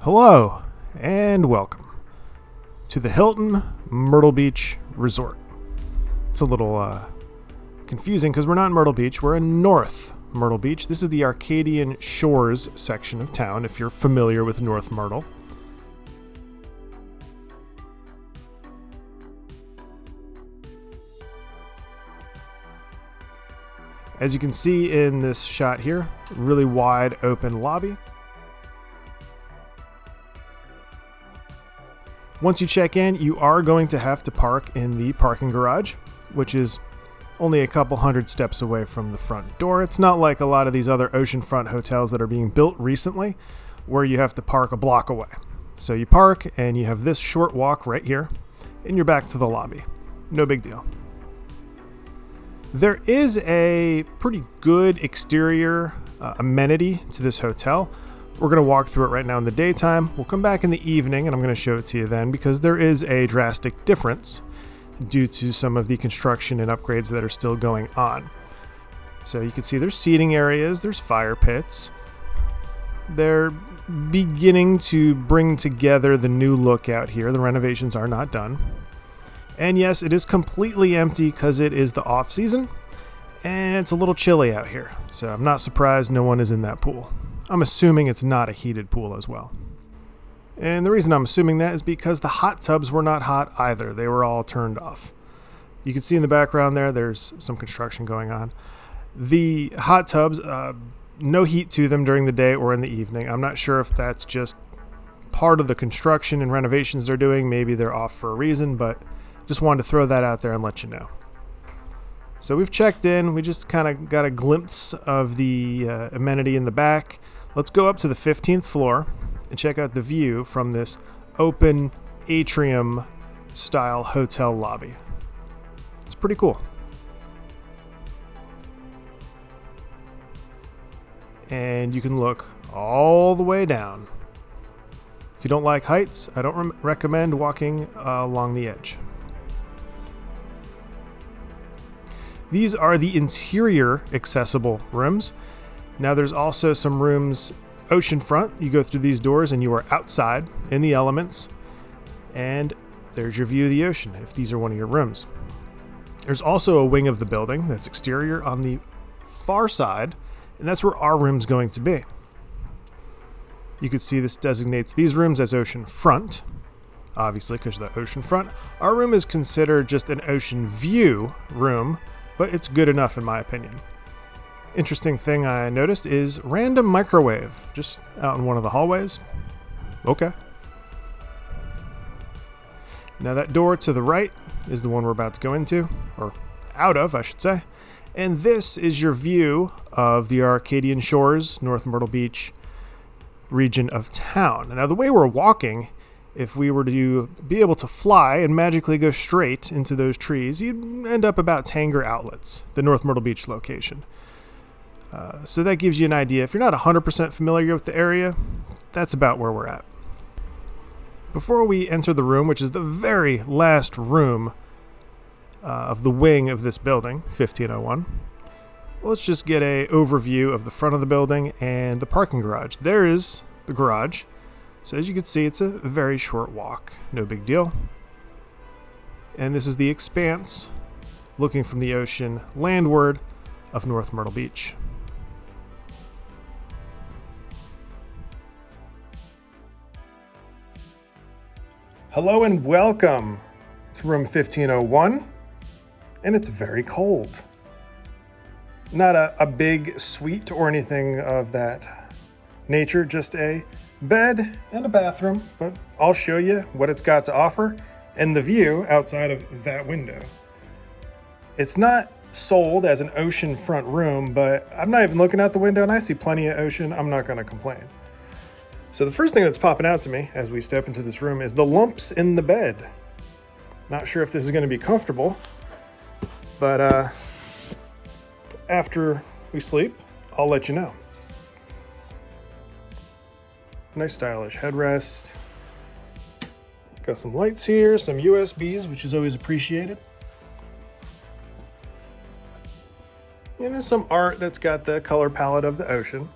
Hello and welcome to the Hilton Myrtle Beach Resort. It's a little confusing because we're not in Myrtle Beach, we're in North Myrtle Beach. This is the Arcadian Shores section of town, if you're familiar with North Myrtle. As you can see in this shot here, really wide open lobby. Once you check in, you are going to have to park in the parking garage, which is only a couple hundred steps away from the front door. It's not like a lot of these other oceanfront hotels that are being built recently, where you have to park a block away. So you park and you have this short walk right here, and you're back to the lobby. No big deal. There is a pretty good exterior amenity to this hotel. We're going to walk through it right now in the daytime. We'll come back in the evening and I'm going to show it to you then, because there is a drastic difference due to some of the construction and upgrades that are still going on. So you can see there's seating areas, there's fire pits. They're beginning to bring together the new look out here. The renovations are not done. And yes, it is completely empty because it is the off season and it's a little chilly out here. So I'm not surprised no one is in that pool. I'm assuming it's not a heated pool as well. And the reason I'm assuming that is because the hot tubs were not hot either. They were all turned off. You can see in the background there's some construction going on. The hot tubs, no heat to them during the day or in the evening. I'm not sure if that's just part of the construction and renovations they're doing. Maybe they're off for a reason, but just wanted to throw that out there and let you know. So we've checked in. We just kind of got a glimpse of the amenity in the back. Let's go up to the 15th floor and check out the view from this open atrium style hotel lobby. It's pretty cool. And you can look all the way down. If you don't like heights, I don't recommend walking along the edge. These are the interior accessible rooms. Now there's also some rooms oceanfront. You go through these doors and you are outside in the elements. And there's your view of the ocean if these are one of your rooms. There's also a wing of the building that's exterior on the far side, and that's where our room's going to be. You can see this designates these rooms as ocean front, obviously because of the ocean front. Our room is considered just an ocean view room, but it's good enough in my opinion. Interesting thing I noticed is random microwave just out in one of the hallways. Okay. Now that door to the right is the one we're about to go into, or out of, I should say. And this is your view of the Arcadian Shores, North Myrtle Beach region of town. Now the way we're walking, if we were to be able to fly and magically go straight into those trees, you'd end up about Tanger Outlets, the North Myrtle Beach location. So that gives you an idea. If you're not 100% familiar with the area, that's about where we're at. Before we enter the room, which is the very last room of the wing of this building, 1501, let's just get an overview of the front of the building and the parking garage. There is the garage. So as you can see, it's a very short walk. No big deal. And this is the expanse looking from the ocean landward of North Myrtle Beach. Hello and welcome to room 1501, and it's very cold. Not a big suite or anything of that nature, just a bed and a bathroom, but I'll show you what it's got to offer and the view outside of that window. It's not sold as an oceanfront room, but I'm not even looking out the window and I see plenty of ocean. I'm not going to complain. So the first thing that's popping out to me as we step into this room is the lumps in the bed. Not sure if this is going to be comfortable, but after we sleep, I'll let you know. Nice stylish headrest. Got some lights here, some USBs, which is always appreciated. And there's some art that's got the color palette of the ocean.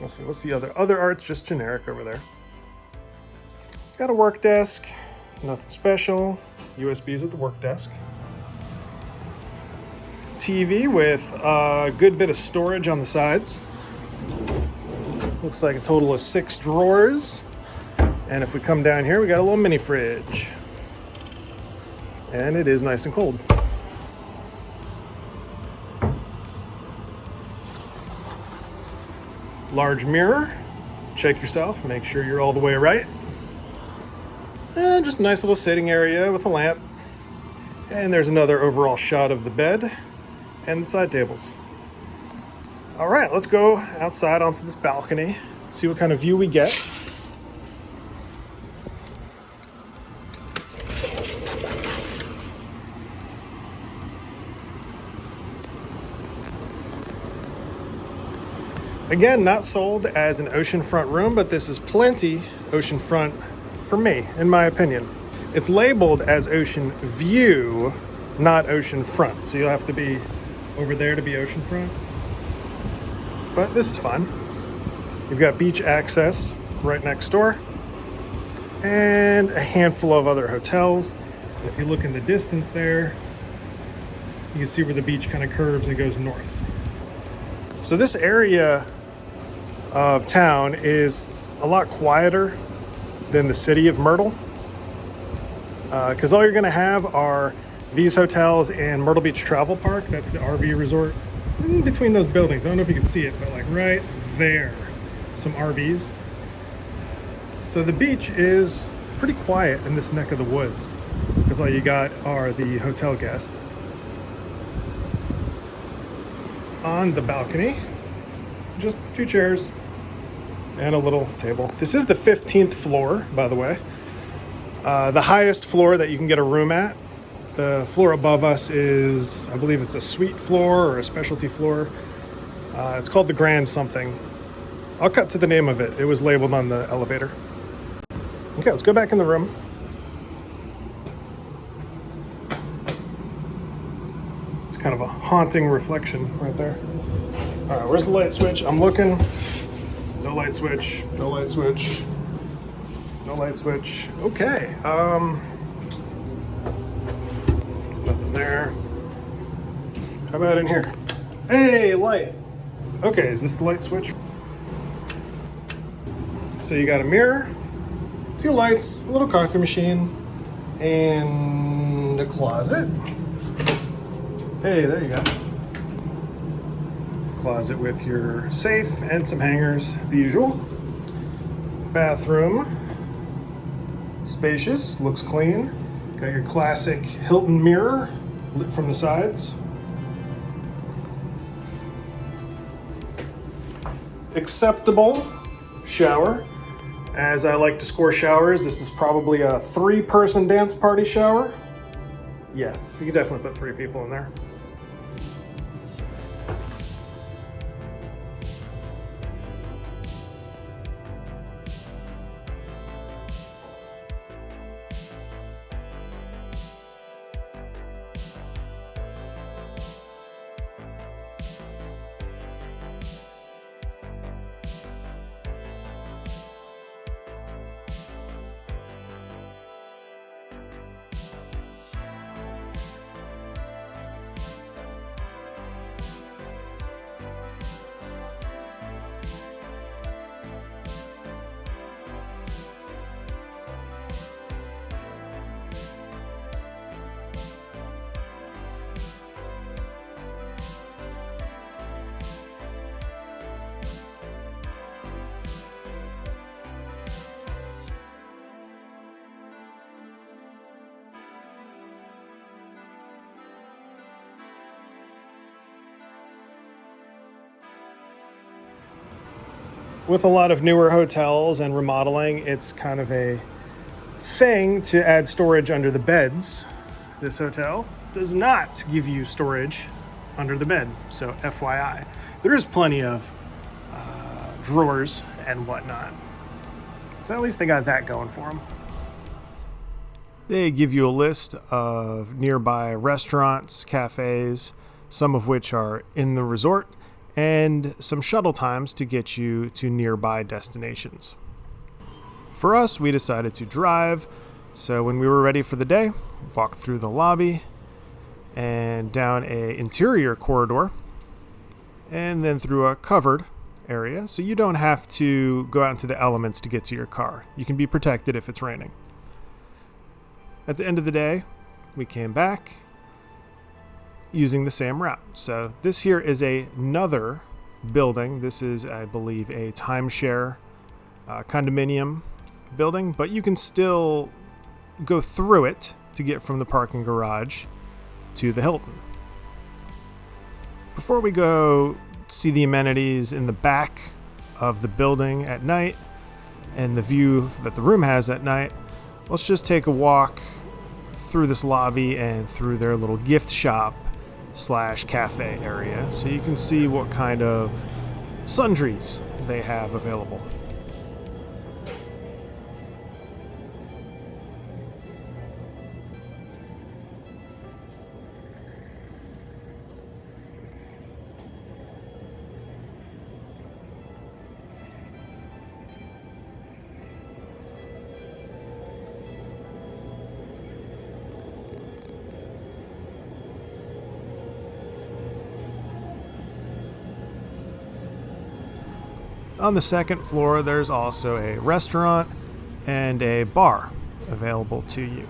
Let's see, what's the other art's just generic over there. Got a work desk, nothing special. USBs at the work desk. TV with a good bit of storage on the sides. Looks like a total of 6 drawers. And if we come down here, we got a little mini fridge. And it is nice and cold. Large mirror. Check yourself, make sure you're all the way right. And just a nice little sitting area with a lamp. And there's another overall shot of the bed and the side tables. All right, let's go outside onto this balcony, see what kind of view we get. Again, not sold as an oceanfront room, but this is plenty oceanfront for me, in my opinion. It's labeled as ocean view, not oceanfront, so you'll have to be over there to be oceanfront. But this is fun. You've got beach access right next door, and a handful of other hotels. If you look in the distance there, you can see where the beach kind of curves and goes north. So this area of town is a lot quieter than the city of Myrtle, because all you're going to have are these hotels and Myrtle Beach Travel Park. That's the RV resort in between those buildings. I don't know if you can see it, but like right there, some RVs. So the beach is pretty quiet in this neck of the woods, because all you got are the hotel guests. On the balcony, just 2 chairs and a little table. This is the 15th floor, by the way. The highest floor that you can get a room at. The floor above us is, I believe it's a suite floor or a specialty floor. It's called the Grand something. I'll cut to the name of it. It was labeled on the elevator. Okay, let's go back in the room. It's kind of a haunting reflection right there. All right, where's the light switch? I'm looking. No light switch, no light switch, no light switch. Okay, nothing there. How about in here? Hey, light. Okay, is this the light switch? So you got a mirror, 2 lights, a little coffee machine, and a closet. Hey, there you go. Closet with your safe and some hangers, the usual. Bathroom, spacious, looks clean. Got your classic Hilton mirror lit from the sides. Acceptable shower. As I like to score showers, this is probably a 3-person dance party shower. Yeah, you could definitely put 3 people in there. With a lot of newer hotels and remodeling, it's kind of a thing to add storage under the beds. This hotel does not give you storage under the bed, so FYI. There is plenty of drawers and whatnot. So at least they got that going for them. They give you a list of nearby restaurants, cafes, some of which are in the resort, and some shuttle times to get you to nearby destinations. For us, we decided to drive, so when we were ready for the day, walked through the lobby and down a interior corridor and then through a covered area, so you don't have to go out into the elements to get to your car. You can be protected if it's raining. At the end of the day, we came back using the same route. So this here is another building. This is, I believe, a timeshare condominium building, but you can still go through it to get from the parking garage to the Hilton. Before we go see the amenities in the back of the building at night and the view that the room has at night, let's just take a walk through this lobby and through their little gift shop / cafe area so you can see what kind of sundries they have available. On the second floor, there's also a restaurant and a bar available to you.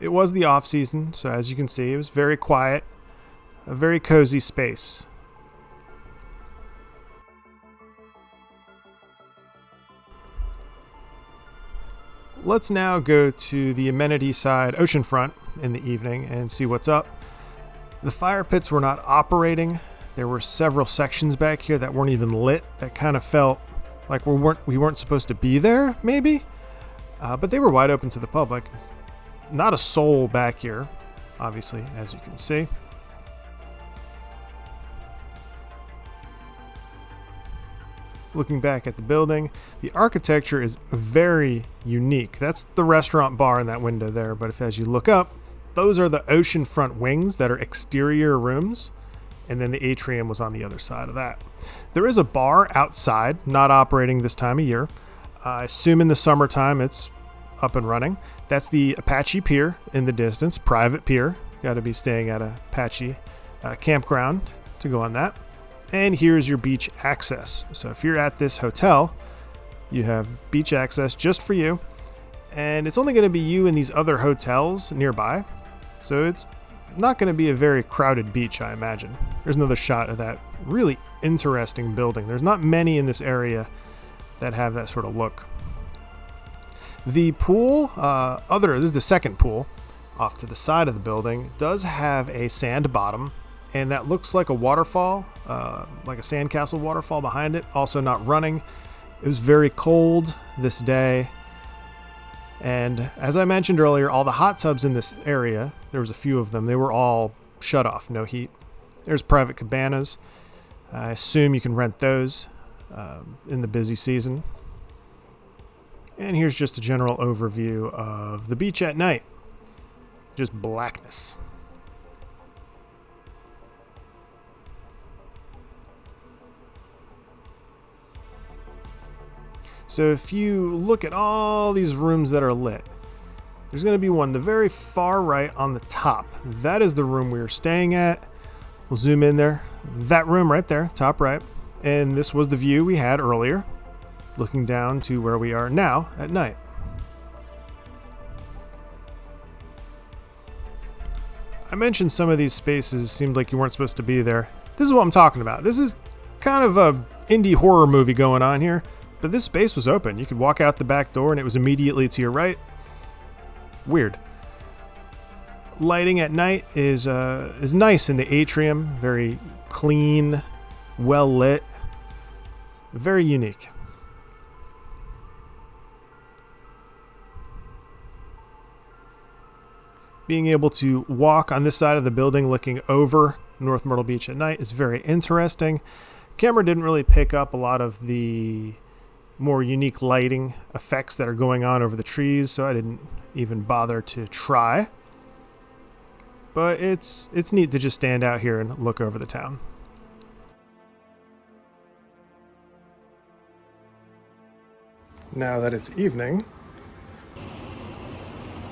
It was the off season, so as you can see, it was very quiet, a very cozy space. Let's now go to the amenity side oceanfront in the evening and see what's up. The fire pits were not operating. There were several sections back here that weren't even lit, that kind of felt like we weren't supposed to be there, maybe? But they were wide open to the public. Not a soul back here, obviously, as you can see. Looking back at the building, the architecture is very unique. That's the restaurant bar in that window there, but as you look up, those are the oceanfront wings that are exterior rooms, and then the atrium was on the other side of that. There is a bar outside, not operating this time of year. I assume in the summertime it's up and running. That's the Apache Pier in the distance, private pier. Got to be staying at a Apache campground to go on that. And here's your beach access. So if you're at this hotel, you have beach access just for you. And it's only going to be you and these other hotels nearby. So it's not going to be a very crowded beach, I imagine. There's another shot of that really interesting building. There's not many in this area that have that sort of look. The pool, this is the second pool off to the side of the building, does have a sand bottom. And that looks like a waterfall, like a sandcastle waterfall behind it, also not running. It was very cold this day. And as I mentioned earlier, all the hot tubs in this area, there was a few of them, they were all shut off, no heat. There's private cabanas. I assume you can rent those in the busy season. And here's just a general overview of the beach at night. Just blackness. So if you look at all these rooms that are lit, there's going to be one, the very far right on the top. That is the room we were staying at. We'll zoom in there. That room right there, top right. And this was the view we had earlier, looking down to where we are now at night. I mentioned some of these spaces seemed like you weren't supposed to be there. This is what I'm talking about. This is kind of a indie horror movie going on here. But this space was open. You could walk out the back door and it was immediately to your right. Weird. Lighting at night is nice in the atrium. Very clean, well lit. Very unique. Being able to walk on this side of the building looking over North Myrtle Beach at night is very interesting. Camera didn't really pick up a lot of the more unique lighting effects that are going on over the trees, so I didn't even bother to try. But it's neat to just stand out here and look over the town. Now that it's evening,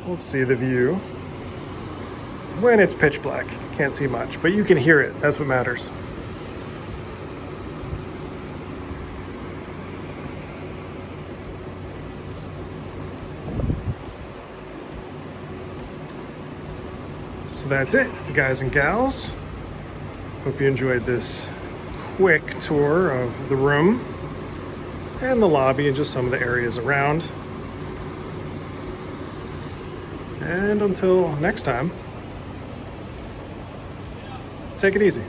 let's see the view. When it's pitch black, can't see much, but you can hear it. That's what matters. So that's it, guys and gals. Hope you enjoyed this quick tour of the room and the lobby and just some of the areas around. And until next time, take it easy.